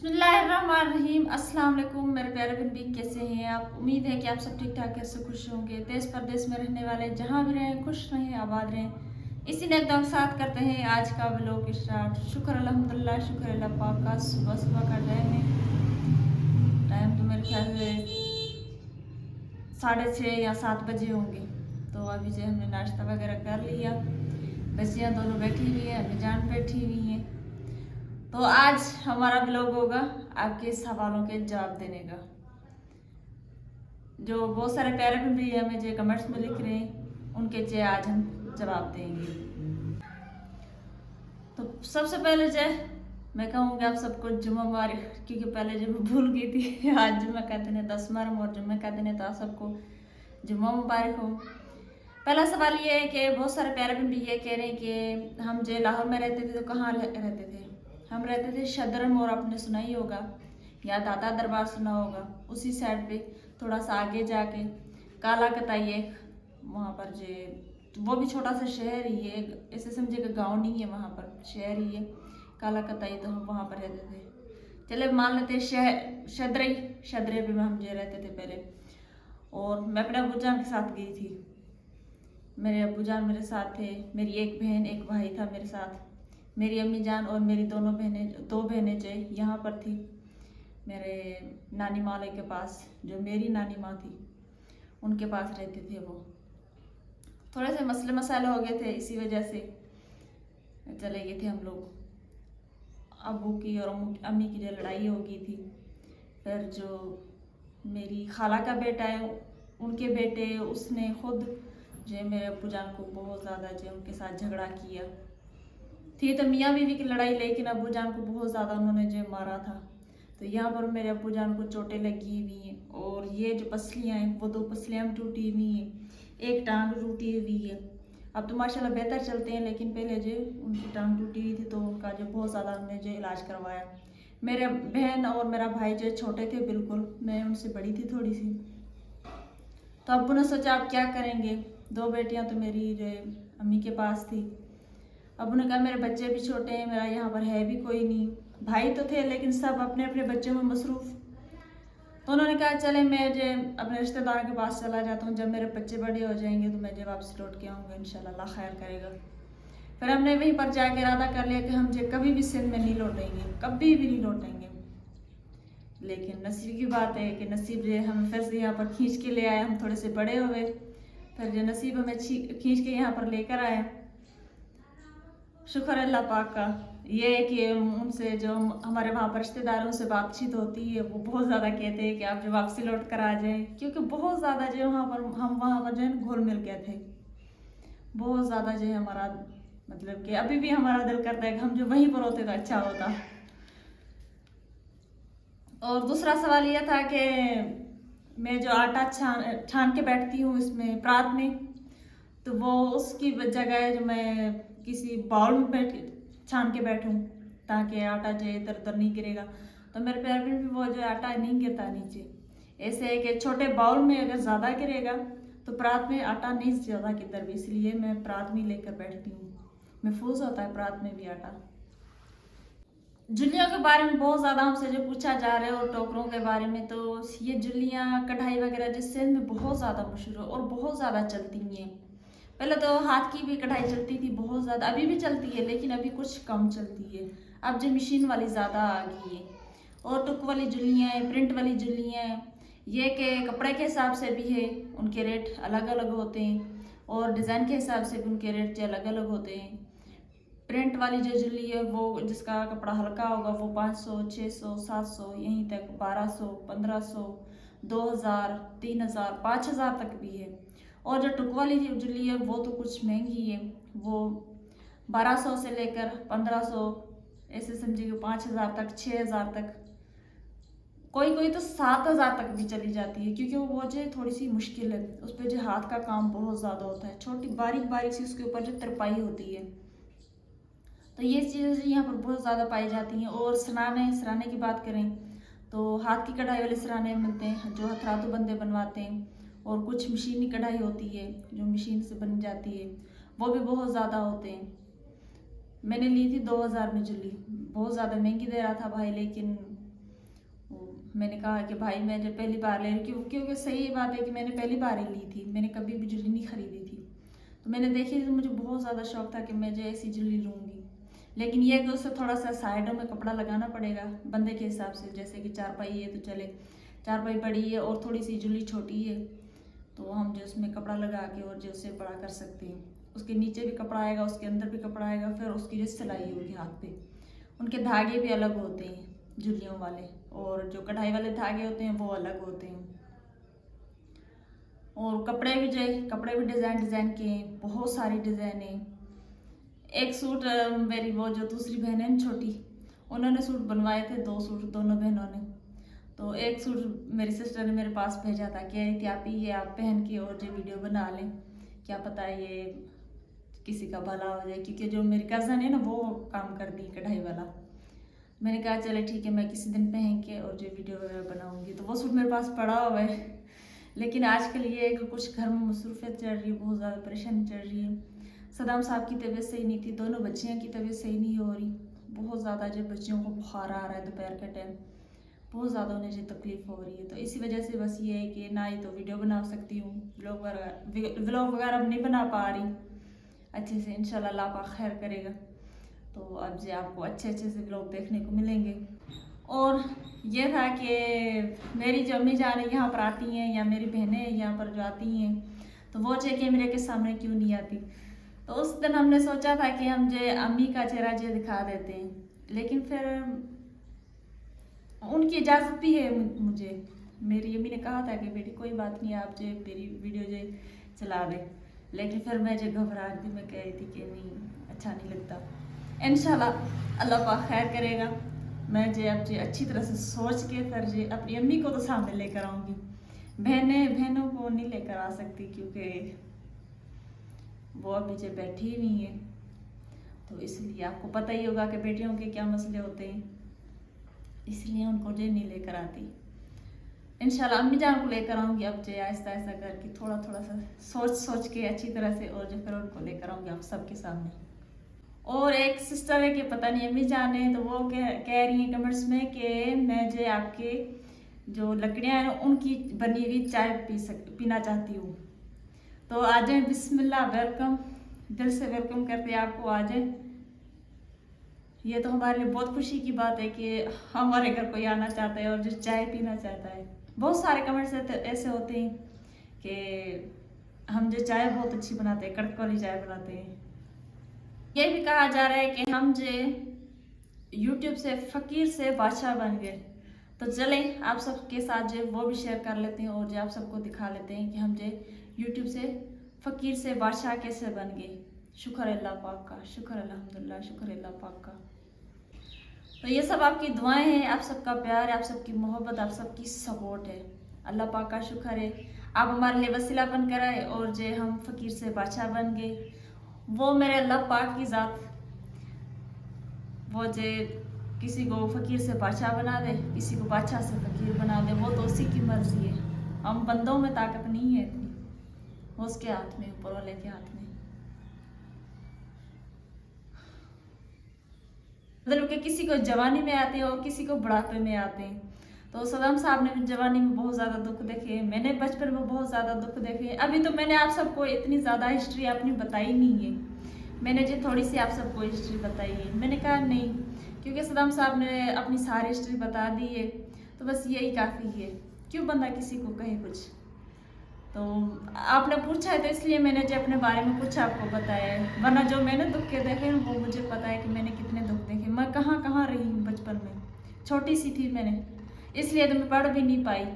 बिस्मिल्लाहिर्रहमानिर्रहीम। अस्सलाम वालेकुम मेरे प्यारे बंदी, कैसे हैं आप? उम्मीद है कि आप सब ठीक ठाक कैसे खुश होंगे। देश परदेश में रहने वाले जहाँ भी रहें खुश रहें, आबाद रहें। इसी ने एकदम साथ करते हैं आज का व्लॉग स्टार्ट। शुक्र अल्हम्दुलिल्लाह, शुक्र अल्लाह पाक का। सुबह सुबह का टाइम तो मेरे ख्याल से 6:30 या 7 बजे होंगे। तो अभी से हमने नाश्ता वगैरह कर लिया। बच्चियाँ दोनों बैठी हुई हैं, अम्मी जान बैठी हुई हैं। तो आज हमारा ब्लॉग होगा आपके सवालों के जवाब देने का। जो बहुत सारे प्यारे भैया हमें जो कमेंट्स में लिख रहे हैं उनके जे आज हम जवाब देंगे। तो सबसे पहले जय मैं कहूँगी आप सबको जुम्मा मुबारक, क्योंकि पहले जब मैं भूल गई थी। आज जुम्मे का दिन है 10 मुहर्रम और जुम्मे का दिन है, तो आप सबको जुम्मा मुबारक हो। पहला सवाल ये है कि बहुत सारे प्यारे भैया कह रहे हैं कि हम जो लाहौर में रहते थे तो कहाँ रहते थे। हम रहते थे शदर मोड़, आपने सुना ही होगा, या दाता दरबार सुना होगा। उसी साइड पे थोड़ा सा आगे जाके काला कताई एक वहाँ पर जो, तो वो भी छोटा सा शहर ही है, ऐसे समझिएगा गांव नहीं है, वहाँ पर शहर ही है काला कताई। तो हम वहाँ पर रहते थे। चले मान लेते शदरे शदरे पे हम जो रहते थे पहले। और मैं अपने अब्बूजान के साथ गई थी। मेरे अब्बूजान मेरे साथ थे, मेरी एक बहन एक भाई था मेरे साथ। मेरी अम्मी जान और मेरी दो बहनें जो यहाँ पर थी मेरे नानी माले के पास। जो मेरी नानी माँ थी उनके पास रहते थे। वो थोड़े से मसले मसाले हो गए थे, इसी वजह से चले गए थे हम लोग। अब्बू की और अम्मी की जो लड़ाई हो गई थी, फिर जो मेरी खाला का बेटा है उनके बेटे उसने खुद जो मेरे अब्बू जान को बहुत ज़्यादा जो उनके साथ झगड़ा किया थी। तो मियाँ बीवी की लड़ाई, लेकिन अब्बू जान को बहुत ज़्यादा उन्होंने जो मारा था। तो यहाँ पर मेरे अब्बू जान को चोटें लगी हुई हैं। और ये जो पसलियाँ हैं वो 2 पसलियाँ टूटी हुई हैं, एक टांग टूटी हुई है। अब तो माशाल्लाह बेहतर चलते हैं, लेकिन पहले जो उनकी टांग टूटी हुई थी तो उनका जो बहुत ज़्यादा हमने जो इलाज करवाया। मेरे बहन और मेरा भाई जो छोटे थे बिल्कुल, मैं उनसे बड़ी थी थोड़ी सी। तो अब्बू ने सोचा अब क्या करेंगे। 2 बेटियाँ तो मेरी जो अम्मी के पास थी। अब्बू ने कहा मेरे बच्चे भी छोटे हैं, मेरा यहाँ पर है भी कोई नहीं। भाई तो थे लेकिन सब अपने अपने बच्चों में मसरूफ़। तो उन्होंने कहा चले मैं जो अपने रिश्तेदारों के पास चला जाता हूँ, जब मेरे बच्चे बड़े हो जाएंगे तो मैं जब वापस लौट के आऊँगा इंशाल्लाह, अल्लाह खैर करेगा। फिर हमने वहीं पर जाके इरादा कर लिया कि हम जो कभी भी सिंध में नहीं लौटेंगे, कभी भी नहीं लौटेंगे। लेकिन नसीब की बात है कि नसीब जो हमें फिर से यहाँ पर खींच के ले आए। हम थोड़े से बड़े हुए, फिर जो नसीब हमें खींच के यहाँ पर लेकर आए। शुक्र अल्लाह पाक का। ये है कि उनसे जो हमारे वहाँ पर रिश्तेदारों से बातचीत होती है वो बहुत ज़्यादा कहते हैं कि आप जो वापसी लौट कर आ जाएं, क्योंकि बहुत ज़्यादा जो हम वहाँ पर जो है घुल मिल गए थे। बहुत ज़्यादा जो है हमारा मतलब कि अभी भी हमारा दिल करता है कि हम जो वहीं पर होते तो अच्छा होता। और दूसरा सवाल यह था कि मैं जो आटा छान के बैठती हूँ इसमें प्रात में, तो वो उसकी जगह जो मैं किसी बाउल में छान के बैठूं ताकि आटा जो इधर उधर नहीं गिरेगा। तो मेरे पैर में भी वो जो आटा नहीं गिरता नीचे। ऐसे है कि छोटे बाउल में अगर ज़्यादा गिरेगा तो परात में आटा नहीं ज़्यादा किधर भी, इसलिए मैं परात में लेकर बैठती हूँ। महफूज होता है परात में भी आटा। जुल्लियों के बारे में बहुत ज़्यादा हमसे जो पूछा जा रहा है और टोकरों के बारे में, तो ये जुल्लियाँ कढ़ाई वगैरह जिस सिंध में बहुत ज़्यादा मशहूर है और बहुत ज़्यादा चलती हैं। पहले तो हाथ की भी कढ़ाई चलती थी बहुत ज़्यादा, अभी भी चलती है लेकिन अभी कुछ कम चलती है। अब जो मशीन वाली ज़्यादा आ गई है। और टुक वाली जुल्लियाँ हैं, प्रिंट वाली जुल्लियाँ हैं, ये के कपड़े के हिसाब से भी है, उनके रेट अलग अलग होते हैं। और डिज़ाइन के हिसाब से भी उनके रेट अलग अलग होते हैं। प्रिंट वाली जो जुल्ली है वो जिसका कपड़ा हल्का होगा वो 500, 600, 700, यहीं तक 1200, 1500, 2000, 3000, 5000 तक भी है। और जो टुक वाली जुल्ली है वो तो कुछ महंगी है, वो 1200 से लेकर 1500, ऐसे समझिए 5000 तक, 6000 तक, कोई कोई तो 7000 तक भी चली जाती है। क्योंकि वो जो थोड़ी सी मुश्किल है, उस पर जो हाथ का काम बहुत ज़्यादा होता है, छोटी बारीक बारीक सी उसके ऊपर जो तरपाई होती है। तो ये चीज़ें यहाँ पर बहुत ज़्यादा पाई जाती हैं। और सराने की बात करें तो हाथ की कढ़ाई वाले सराने मिलते हैं जो हथरातू बंदे बनवाते हैं। और कुछ मशीनी कढ़ाई होती है जो मशीन से बन जाती है, वो भी बहुत ज़्यादा होते हैं। मैंने ली थी 2000 में जुली, बहुत ज़्यादा महंगी दे रहा था भाई, लेकिन मैंने कहा कि भाई मैं जब पहली बार ले रही हूँ, क्योंकि सही बात है कि मैंने पहली बार ही ली थी, मैंने कभी भी ज्वेलरी नहीं खरीदी थी। तो मैंने देखी तो मुझे बहुत ज़्यादा शौक था कि मैं जो ऐसी ज्वेलरी लूँगी, लेकिन ये कि उसे थोड़ा सा साइडों में कपड़ा लगाना पड़ेगा बंदे के हिसाब से। जैसे कि चारपाई है तो चले, चारपाई बड़ी है और थोड़ी सी ज्वेलरी छोटी है तो हम जो उसमें कपड़ा लगा के और जो उसे बड़ा कर सकते हैं। उसके नीचे भी कपड़ा आएगा, उसके अंदर भी कपड़ा आएगा, फिर उसकी जो सिलाई होगी हाथ पे, उनके धागे भी अलग होते हैं ज्वेलरियों वाले, और जो कढ़ाई वाले धागे होते हैं वो अलग होते हैं। और कपड़े भी जो है, कपड़े भी डिज़ाइन डिज़ाइन के हैं, बहुत सारी डिज़ाइन है। एक सूट मेरी वो जो दूसरी बहन है छोटी, उन्होंने सूट बनवाए थे, 2 सूट दोनों बहनों ने। तो एक सूट मेरी सिस्टर ने मेरे पास भेजा था, कह रही थी आप ये आप पहन के और जो वीडियो बना लें, क्या पता है ये किसी का भला हो जाए, क्योंकि जो मेरी कज़न है ना वो काम कर दी कढ़ाई वाला। मैंने कहा चले ठीक है, मैं किसी दिन पहन के और जो वीडियो वगैरह बनाऊंगी। तो वो सूट मेरे पास पड़ा हुआ है, लेकिन आजकल ये है कि कुछ घर में मसरूफियत चल रही है, बहुत ज़्यादा परेशानी चल रही है। सदाम साहब की तबीयत सही नहीं थी, दोनों बच्चियों की तबीयत सही नहीं हो रही, बहुत ज़्यादा जो बच्चियों को बुखार आ रहा है दोपहर के टाइम, बहुत ज़्यादा उन्हें जो तकलीफ़ हो रही है। तो इसी वजह से बस ये है कि ना ही तो वीडियो बना सकती हूँ, व्लॉग वगैरह नहीं बना पा रही अच्छे से। इंशाल्लाह अल्लाह पाक खैर करेगा तो अब जो आपको अच्छे अच्छे से व्लॉग देखने को मिलेंगे। और ये था कि मेरी जो अम्मी जान यहाँ पर आती हैं या मेरी बहनें यहाँ पर जो आती हैं तो वो जो कैमरे के सामने क्यों नहीं आती। तो उस दिन हमने सोचा था कि हम जो अम्मी का चेहरा जो दिखा देते हैं, लेकिन फिर उनकी इजाज़त भी है मुझे। मेरी अम्मी ने कहा था कि बेटी कोई बात नहीं, आप जो मेरी वीडियो जो चला दें, लेकिन फिर मैं जो घबराहट थी, मैं कह रही थी कि नहीं अच्छा नहीं लगता। इंशाल्लाह अल्लाह पाक खैर करेगा। मैं जो अब जो अच्छी तरह से सोच के फिर जो अपनी अम्मी को तो सामने लेकर आऊँगी, बहनों को नहीं लेकर आ सकती क्योंकि वो अभी जो बैठी हुई है। तो इसलिए आपको पता ही होगा कि बेटियों के क्या मसले होते हैं, इसलिए उनको जो नहीं लेकर आती। इंशाल्लाह अम्मी जान को लेकर आऊँगी अब जो आहिस्ता आहिस्ता करके, थोड़ा थोड़ा सा सोच के अच्छी तरह से, और जो फिर उनको लेकर आऊँगी आप सबके सामने। और एक सिस्टर है कि पता नहीं अम्मी जान है, तो वो कह रही हैं कमेंट्स में कि मैं जो आपके जो लकड़ियाँ हैं उनकी बनी हुई चाय पीना चाहती हूँ। तो आ जाए, बिस्मिल्लाह, वेलकम, दिल से वेलकम करते हैं आपको, आ जाए। ये तो हमारे लिए बहुत खुशी की बात है कि हमारे घर कोई आना चाहता है और जो चाय पीना चाहता है। बहुत सारे कमेंट्स ऐसे होते हैं कि हम जो चाय बहुत अच्छी बनाते हैं, कड़क वाली चाय बनाते हैं। ये भी कहा जा रहा है कि हम जो यूट्यूब से फ़कीर से बादशाह बन गए। तो चलें आप सबके साथ जो वो भी शेयर कर लेते हैं और जो आप सबको दिखा लेते हैं कि हम जो यूट्यूब से फ़कीर से बादशाह कैसे बन गए। शुक्र अल्लाह पाक का, शुक्र अल्हम्दुलिल्लाह, शुक्र अल्लाह पाक का। तो ये सब आपकी दुआएं हैं, आप सबका प्यार है, आप सबकी मोहब्बत, आप सबकी सपोर्ट है। अल्लाह पाक का शुक्र है आप हमारे लिए वसीला बनकर आए और जो हम फ़कीर से बादशाह बन गए। वो मेरे अल्लाह पाक की ज़ात, वो जो किसी को फ़कीर से बादशाह बना दे, किसी को बादशाह से फ़कीर बना दे, वो तो उसी की मर्ज़ी है। हम बंदों में ताकत नहीं है इतनी, वो उसके हाथ में, ऊपर वाले के हाथ में। मतलब कि किसी को जवानी में आते हैं और किसी को बुढ़ापे में आते हैं। तो सदाम साहब ने जवानी में बहुत ज़्यादा दुख देखे, मैंने बचपन में बहुत ज़्यादा दुख देखे। अभी तो मैंने आप सबको इतनी ज़्यादा हिस्ट्री अपनी बताई नहीं है, मैंने जो थोड़ी सी आप सबको हिस्ट्री बताई है। मैंने कहा नहीं, क्योंकि सदाम साहब ने अपनी सारी हिस्ट्री बता दी है तो बस यही काफ़ी है, क्यों बंदा किसी को कहे कुछ। तो आपने पूछा है तो इसलिए मैंने जो अपने बारे में कुछ आपको बताया है, वरना जो मैंने दुख के देखे वो मुझे पता है कि मैंने कितने दुख देखे। मैं कहाँ कहाँ रही हूँ बचपन में, छोटी सी थी मैंने, इसलिए तो मैं पढ़ भी नहीं पाई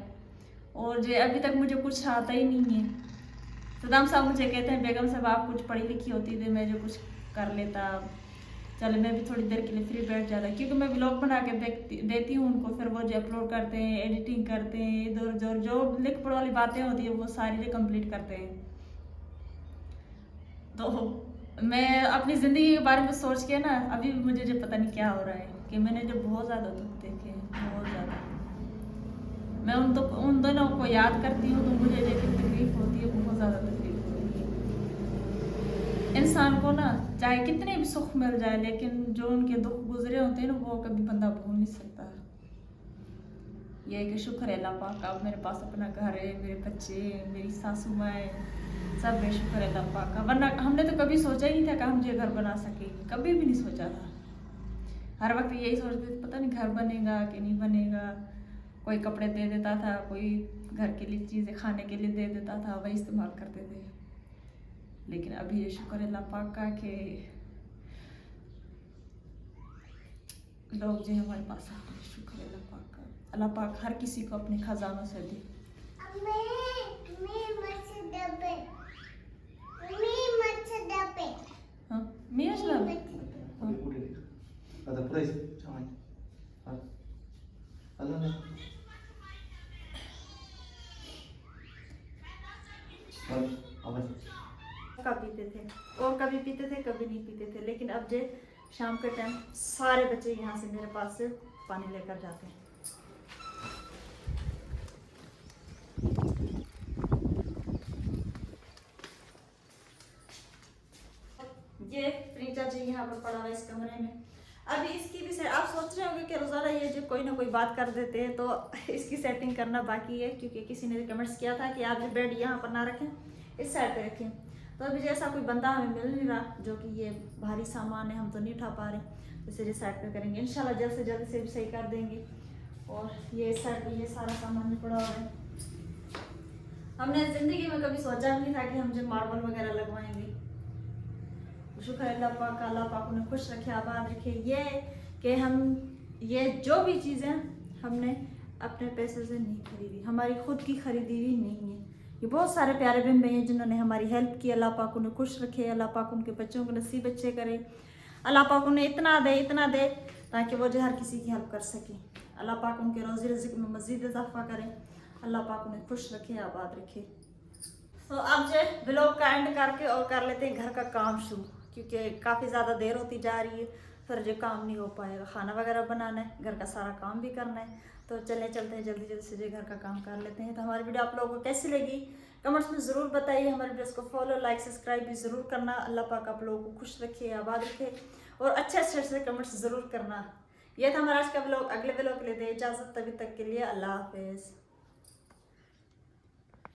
और जो अभी तक मुझे कुछ आता ही नहीं है। सदाम साहब मुझे कहते हैं बेगम साहब आप कुछ पढ़ी लिखी होती थी, मैं जो कुछ कर लेता, चलो मैं भी थोड़ी देर के लिए फ्री बैठ जाता, क्योंकि मैं व्लॉग बना के देती हूँ उनको, फिर वो जो अपलोड करते हैं, एडिटिंग करते हैं, इधर उधर जो लिख पढ़ वाली बातें होती है वो सारी जो कंप्लीट करते हैं। तो मैं अपनी ज़िंदगी के बारे में सोच के ना अभी भी मुझे जो पता नहीं क्या हो रहा है कि मैंने जो बहुत ज़्यादा दुख देखे हैं, बहुत ज़्यादा। मैं उन दोनों को याद करती हूँ तो मुझे जो तकलीफ होती है, बहुत ज़्यादा तकलीफ होती है। इंसान को ना चाहे कितने भी सुख मिल जाए, लेकिन जो उनके दुख गुजरे होते हैं ना वो कभी बंदा भूल नहीं सकता। ये है कि शुक्र है अल्लाह पाक का, अब मेरे पास अपना घर है, मेरे बच्चे, मेरी सासू माँ है, सब में शुक्र है अल्लाह पाक का। वरना हमने तो कभी सोचा ही नहीं था कि हम ये घर बना सकेंगे, कभी भी नहीं सोचा था। हर वक्त यही सोचते थे पता नहीं घर बनेगा कि नहीं बनेगा। कोई कपड़े दे देता था, कोई घर के लिए चीज़ें खाने के लिए दे देता था, वही इस्तेमाल करते थे। लेकिन अभी ये शुक्र है अल्लाह पाक का कि लोग जो हमारे पास आते हैं, शुक्र है अल्लाह पाक का। अल्लाह पाक हर किसी को अपने खजानों से दे। हाँ मी असला आता पुढे छान आलं ना कब पीते थे और कभी पीते थे, कभी नहीं पीते थे। लेकिन अब जो शाम के टाइम सारे बच्चे यहाँ से मेरे पास से पानी लेकर जाते हैं। ये फ्रीजर जो यहाँ पर पड़ा हुआ है इस कमरे में, अभी इसकी भी आप सोच रहे होंगे कि रोज़ाना ये जो कोई ना कोई बात कर देते हैं, तो इसकी सेटिंग करना बाकी है। क्योंकि किसी ने कमेंट्स किया था कि आप जो बेड यहाँ पर ना रखें, इस साइड पे रखें। तो अभी जैसा कोई बंदा हमें मिल नहीं रहा, जो कि ये भारी सामान है, हम तो नहीं उठा पा रहे, तो इसे इस साइड पे करेंगे इंशाल्लाह, जल्द से जल्द इसे भी सही कर देंगे। और ये इस साइड पे ये सारा सामान भी पड़ा हुआ है। हमने ज़िंदगी में कभी सोचा नहीं था कि हम जो मार्बल वगैरह लगवाएंगे। शुक्र है अल्लाह पाक का, अल्लाह पाक उन्हें खुश रखे, आबाद रखे। ये कि हम ये जो भी चीज़ें हमने अपने पैसे से नहीं खरीदी, हमारी खुद की खरीदी हुई नहीं है। ये बहुत सारे प्यारे बहन भाई हैं जिन्होंने हमारी हेल्प की। अल्लाह पाक उन्हें खुश रखे, अल्लाह पाक उनके बच्चों को नसीब अच्छे करे, अल्लाह पाक उन्हें इतना दे ताकि वो जो हर किसी की हेल्प कर सके। अल्लाह पाक उनके रोज़ी रिज़्क़ में मज़ीद इजाफा करे, अल्लाह पाक उन्हें खुश रखे, आबाद रखे। तो अब जो व्लॉग का एंड करके और कर लेते हैं घर का काम शुरू, क्योंकि काफ़ी ज़्यादा देर होती जा रही है, फिर जो काम नहीं हो पाएगा। खाना वगैरह बनाना है, घर का सारा काम भी करना है। तो चलते हैं जल्दी जल्दी से जो घर का काम कर लेते हैं। तो हमारी वीडियो आप लोगों को कैसी लगी कमेंट्स में ज़रूर बताइए। हमारे वीडियोस को फॉलो, लाइक, सब्सक्राइब भी ज़रूर करना। अल्लाह पाक आप लोगों को खुश रखे, आबाद रखे, और अच्छे से कमेंट्स ज़रूर करना। यह था हमारा आज का व्लॉग। अगले व्लॉग के लिए दे इजाज़त, तभी तक के लिए अल्लाह हाफिज़।